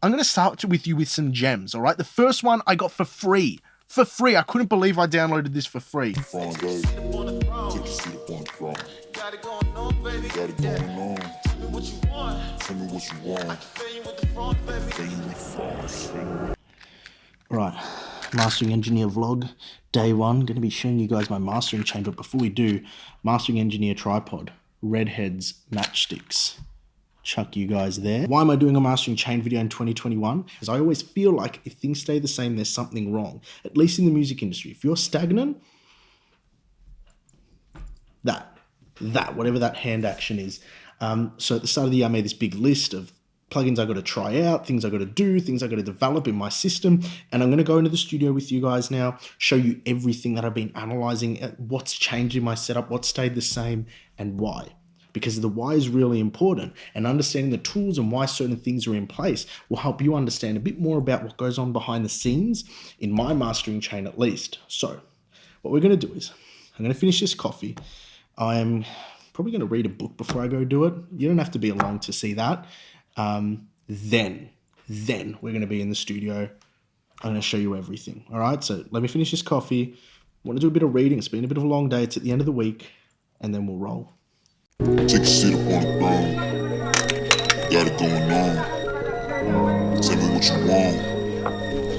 I'm going to start with you with some gems, all right? The first one I got for free. For free. I couldn't believe I downloaded this for free. Right, Mastering Engineer vlog, day one. Going to be showing you guys my mastering chain, but before we do, Mastering Engineer tripod, Redheads matchsticks. Chuck you guys there. Why am I doing a mastering chain video in 2021? Because I always feel like if things stay the same, there's something wrong. At least in the music industry. If you're stagnant, whatever that hand action is. So at the start of the year, I made this big list of plugins I got to try out, things I got to do, things I got to develop in my system. And I'm going to go into the studio with you guys now, show you everything that I've been analyzing, what's changed in my setup, what stayed the same, and why. Because the why is really important, and understanding the tools and why certain things are in place will help you understand a bit more about what goes on behind the scenes in my mastering chain at least. So what we're going to do is I'm going to finish this coffee. I'm probably going to read a book before I go do it. You don't have to be along to see that. Then we're going to be in the studio. I'm going to show you everything. All right. So let me finish this coffee. I want to do a bit of reading. It's been a bit of a long day. It's at the end of the week, and then we'll roll. Take a seat up on the throne. Got it going on. Tell me what you want.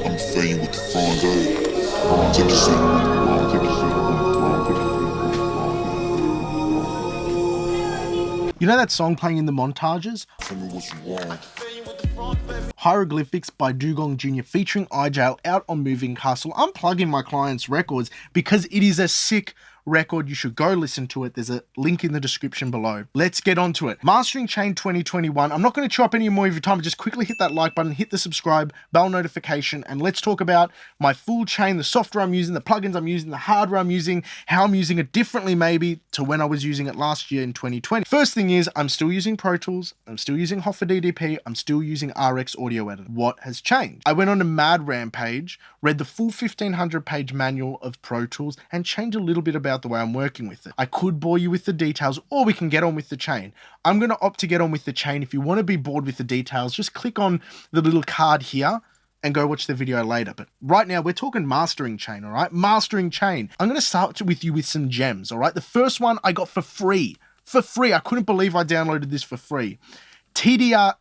I'ma fill you with the fronde. Take a seat up on the throne. Take a seat up on the throne. Take a seat up on the throne. You know that song playing in the montages? Tell me what you want. Hieroglyphics by Dugong Jr. featuring iJail out on Moving Castle. I'm plugging my client's records because it is a sick record. You should go listen to it. There's a link in the description below. Let's get on to it. Mastering Chain 2021. I'm not going to chew up any more of your time, but just quickly hit that like button, hit the subscribe, bell notification, and let's talk about my full chain, the software I'm using, the plugins I'm using, the hardware I'm using, how I'm using it differently maybe to when I was using it last year in 2020. First thing is I'm still using Pro Tools. I'm still using Hoffa DDP. I'm still using RX Audio Editor. What has changed? I went on a mad rampage, read the full 1500 page manual of Pro Tools, and changed a little bit about the way I'm working with it. I could bore you with the details, or we can get on with the chain. I'm going to opt to get on with the chain. If you want to be bored with the details, just click on the little card here and go watch the video later. But right now we're talking mastering chain, all right? Mastering chain. I'm going to start with you with some gems, all right? The first one I got for free. For free. I couldn't believe I downloaded this for free. TDR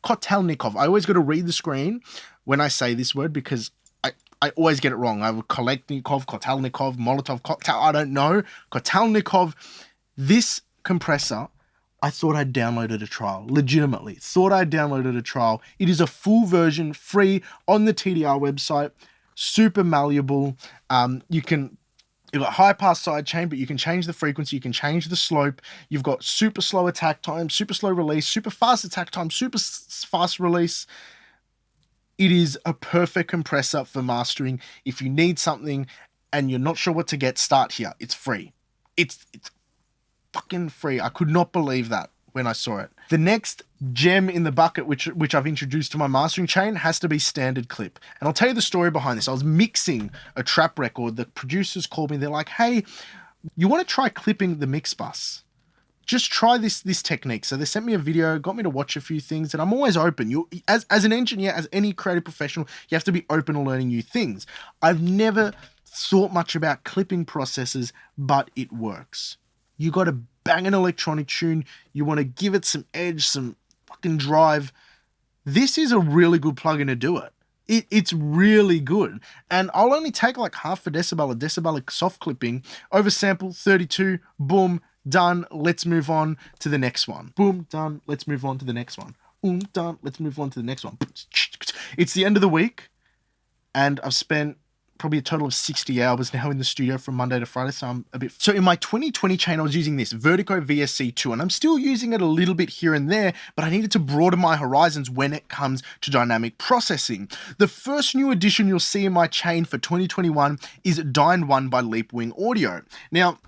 Kotelnikov. I always got to read the screen when I say this word because I always get it wrong. I have Koleknikov, Kotelnikov, Molotov, I don't know. Kotelnikov. This compressor, I thought I'd downloaded a trial. Legitimately. Thought I'd downloaded a trial. It is a full version, free, on the TDR website. Super malleable. You've got high pass sidechain, but you can change the frequency, you can change the slope. You've got super slow attack time, super slow release, super fast attack time, super fast release. It is a perfect compressor for mastering. If you need something and you're not sure what to get, start here. It's free. It's fucking free. I could not believe that when I saw it. The next gem in the bucket, which I've introduced to my mastering chain, has to be Standard Clip. And I'll tell you the story behind this. I was mixing a trap record. The producers called me. They're like, hey, you want to try clipping the mix bus? Just try this technique. So they sent me a video, got me to watch a few things, and I'm always open. You, as an engineer, as any creative professional, you have to be open to learning new things. I've never thought much about clipping processes, but it works. You got to bang an electronic tune. You want to give it some edge, some fucking drive. This is a really good plugin to do it. It's really good. And I'll only take like half a decibel of soft clipping, oversample 32, boom, done. Let's move on to the next one. Boom, done. Let's move on to the next one. Boom, done. Let's move on to the next one. It's the end of the week, and I've spent probably a total of 60 hours now in the studio from Monday to Friday, so I'm a bit... So in my 2020 chain, I was using this Vertigo VSC2, and I'm still using it a little bit here and there, but I needed to broaden my horizons when it comes to dynamic processing. The first new addition you'll see in my chain for 2021 is Dyne 1 by Leapwing Audio. Now,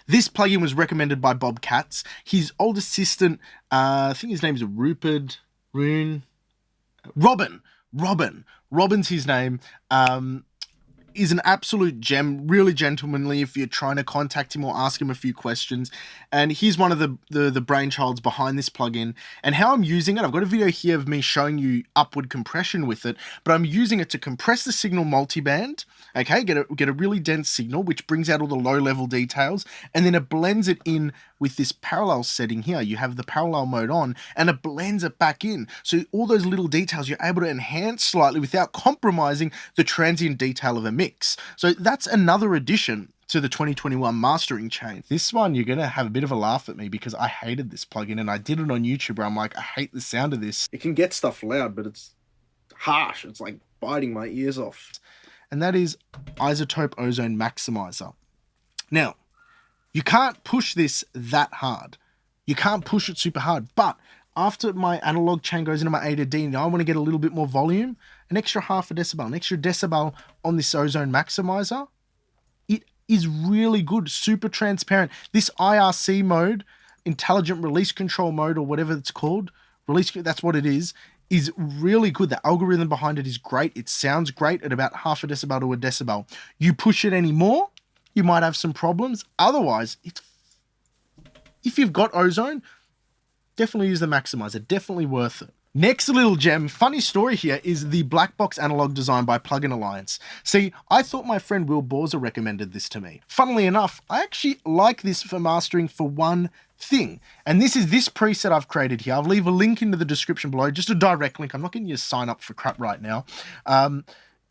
this plugin was recommended by Bob Katz. His old assistant, I think his name is Robin. Robin's his name. is an absolute gem, really gentlemanly if you're trying to contact him or ask him a few questions. And he's one of the brainchilds behind this plugin. And how I'm using it, I've got a video here of me showing you upward compression with it, but I'm using it to compress the signal multiband, okay, get a really dense signal, which brings out all the low-level details, and then it blends it in with this parallel setting here. You have the parallel mode on, and it blends it back in. So all those little details you're able to enhance slightly without compromising the transient detail of a mix. So that's another addition to the 2021 mastering chain. This one, you're gonna have a bit of a laugh at me because I hated this plugin, and I did it on YouTube where I'm like, I hate the sound of this. It can get stuff loud, but it's harsh. It's like biting my ears off. And that is Izotope Ozone Maximizer. Now, you can't push this that hard. You can't push it super hard, but after my analog chain goes into my A to D, now I want to get a little bit more volume, an extra half a decibel, an extra decibel on this Ozone Maximizer. It is really good, super transparent. This IRC mode, Intelligent Release Control mode, or whatever it's called, that's what it is really good. The algorithm behind it is great. It sounds great at about half a decibel to a decibel. You push it any more, you might have some problems. Otherwise, if you've got Ozone, definitely use the Maximizer. Definitely worth it. Next little gem, funny story here, is the black box analog design by Plugin Alliance. See, I thought my friend Will Borza recommended this to me. Funnily enough, I actually like this for mastering for one thing. And this is this preset I've created here. I'll leave a link into the description below, just a direct link. I'm not getting you to sign up for crap right now.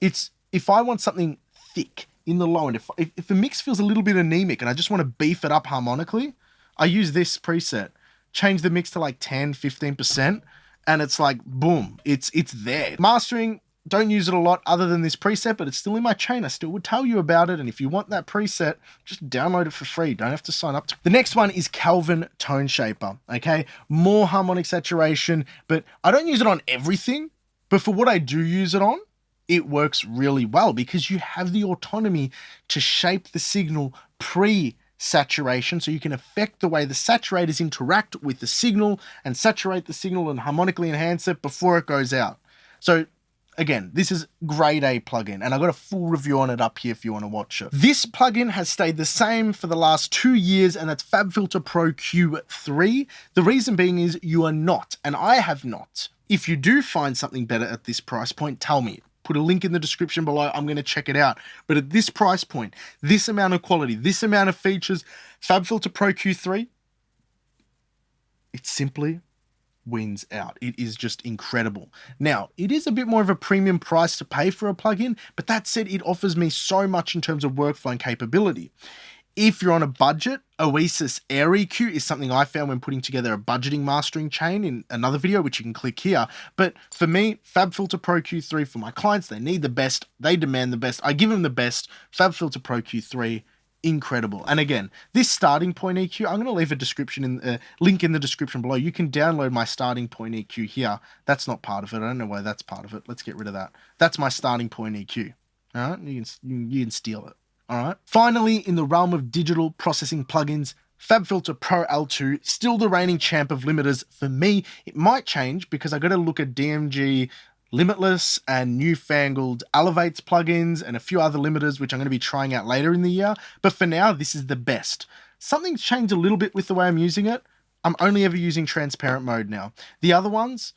It's if I want something thick in the low end, if the mix feels a little bit anemic and I just want to beef it up harmonically, I use this preset. Change the mix to like 10, 15%, and it's like, boom, it's there. Mastering, don't use it a lot other than this preset, but it's still in my chain. I still would tell you about it, and if you want that preset, just download it for free. Don't have to sign up. The next one is Kelvin Tone Shaper, okay? More harmonic saturation, but I don't use it on everything, but for what I do use it on, it works really well because you have the autonomy to shape the signal pre-saturation, so you can affect the way the saturators interact with the signal and saturate the signal and harmonically enhance it before it goes out. So again, this is grade A plugin, and I've got a full review on it up here if you want to watch it. This plugin has stayed the same for the last 2 years, and that's Fab Filter Pro Q3. The reason being is you are not, and I have not. If you do find something better at this price point, tell me. Put a link in the description below. I'm going to check it out. But at this price point, this amount of quality, this amount of features, Fab Filter Pro Q3, it simply wins out. It is just incredible. Now, it is a bit more of a premium price to pay for a plugin, but that said, it offers me so much in terms of workflow and capability. If you're on a budget, Oasis Air EQ is something I found when putting together a budgeting mastering chain in another video, which you can click here. But for me, Fab Filter Pro Q3, for my clients, they need the best, they demand the best, I give them the best. Fab Filter Pro Q3, incredible. And again, this starting point EQ, I'm going to leave a link in the description below. You can download my starting point EQ here. That's not part of it. I don't know why that's part of it. Let's get rid of that. That's my starting point EQ. All right, you can steal it. All right. Finally, in the realm of digital processing plugins, Fab Filter Pro L2, still the reigning champ of limiters for me. It might change because I got to look at DMG Limitless and newfangled Elevates plugins and a few other limiters, which I'm going to be trying out later in the year. But for now, this is the best. Something's changed a little bit with the way I'm using it. I'm only ever using transparent mode now. The other ones,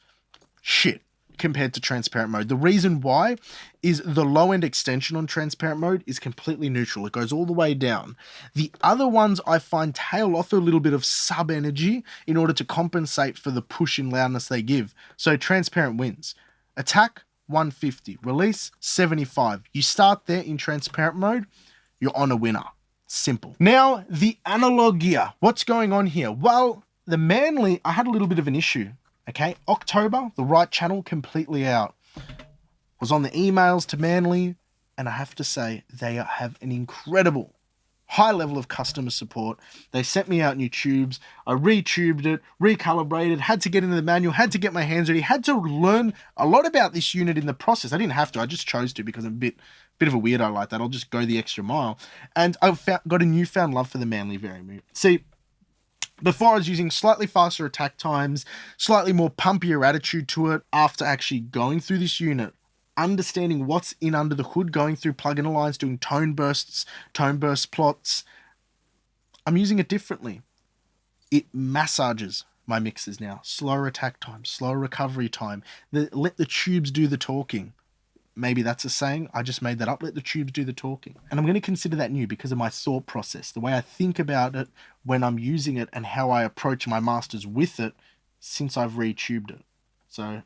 shit, compared to transparent mode. The reason why is the low end extension on transparent mode is completely neutral. It goes all the way down. The other ones I find tail off a little bit of sub energy in order to compensate for the push in loudness they give. So transparent wins. Attack 150, release 75. You start there in transparent mode, you're on a winner. Simple. Now the analog gear. What's going on here? Well, the Manly, I had a little bit of an issue. Okay, October, the right channel completely out. Was on the emails to Manly, and I have to say, they have an incredible high level of customer support. They sent me out new tubes. I retubed it, recalibrated, had to get into the manual, had to get my hands ready, had to learn a lot about this unit in the process. I didn't have to, I just chose to because I'm a bit of a weirdo like that. I'll just go the extra mile. And I've got a newfound love for the Manly Variant. See, before I was using slightly faster attack times, slightly more pumpier attitude to it. After actually going through this unit, understanding what's in under the hood, going through plugin alliance, doing tone bursts, tone burst plots. I'm using it differently. It massages my mixes now. Slower attack time, slower recovery time. Let the tubes do the talking. Maybe that's a saying. I just made that up. Let the tubes do the talking. And I'm going to consider that new because of my thought process, the way I think about it when I'm using it and how I approach my masters with it since I've retubed it. So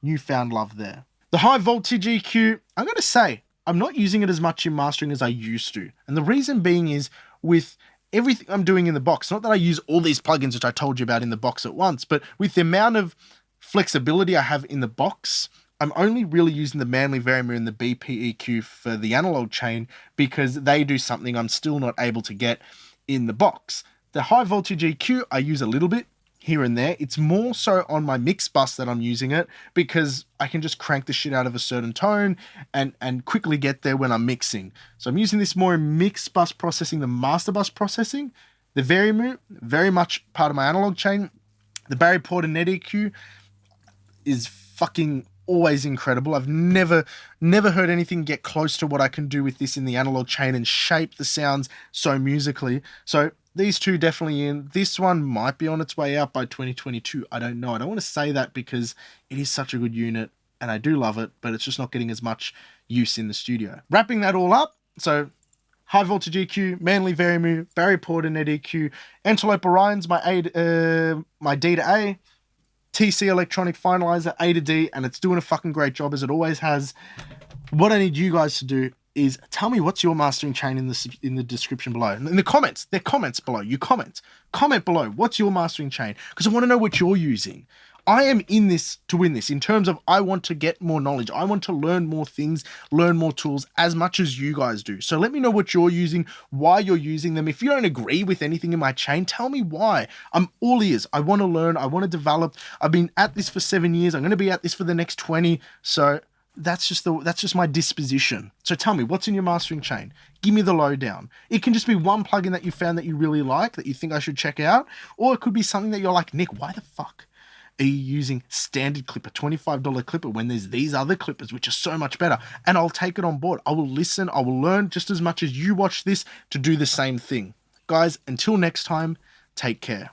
newfound love there. The high voltage EQ, I'm going to say, I'm not using it as much in mastering as I used to. And the reason being is with everything I'm doing in the box, not that I use all these plugins, which I told you about in the box at once, but with the amount of flexibility I have in the box, I'm only really using the Manly Varimu and the BPEQ for the analog chain because they do something I'm still not able to get in the box. The high voltage EQ, I use a little bit here and there. It's more so on my mix bus that I'm using it because I can just crank the shit out of a certain tone and quickly get there when I'm mixing. So I'm using this more in mix bus processing than master bus processing. The Varimu, very much part of my analog chain. The Barry Porter Net EQ is fucking always incredible. I've never heard anything get close to what I can do with this in the analog chain and shape the sounds so musically. So these two definitely in. This one might be on its way out by 2022. I don't know. I don't want to say that because it is such a good unit and I do love it, but it's just not getting as much use in the studio. Wrapping that all up, so high voltage EQ, Manly Varimu, Barry Porter Net EQ, Antelope Orion's my D to A, TC Electronic Finalizer, A to D, and it's doing a fucking great job as it always has. What I need you guys to do is tell me what's your mastering chain in the description below. In the comments, they're comments below. You comment below. What's your mastering chain? Because I want to know what you're using. I am in this to win this in terms of I want to get more knowledge. I want to learn more things, learn more tools as much as you guys do. So let me know what you're using, why you're using them. If you don't agree with anything in my chain, tell me why. I'm all ears. I want to learn. I want to develop. I've been at this for 7 years. I'm going to be at this for the next 20. So that's just my disposition. So tell me, what's in your mastering chain? Give me the lowdown. It can just be one plugin that you found that you really like, that you think I should check out, or it could be something that you're like, Nick, why the fuck are you using standard clipper, $25 clipper, when there's these other clippers which are so much better? And I'll take it on board. I will listen. I will learn just as much as you watch this to do the same thing. Guys, until next time, take care.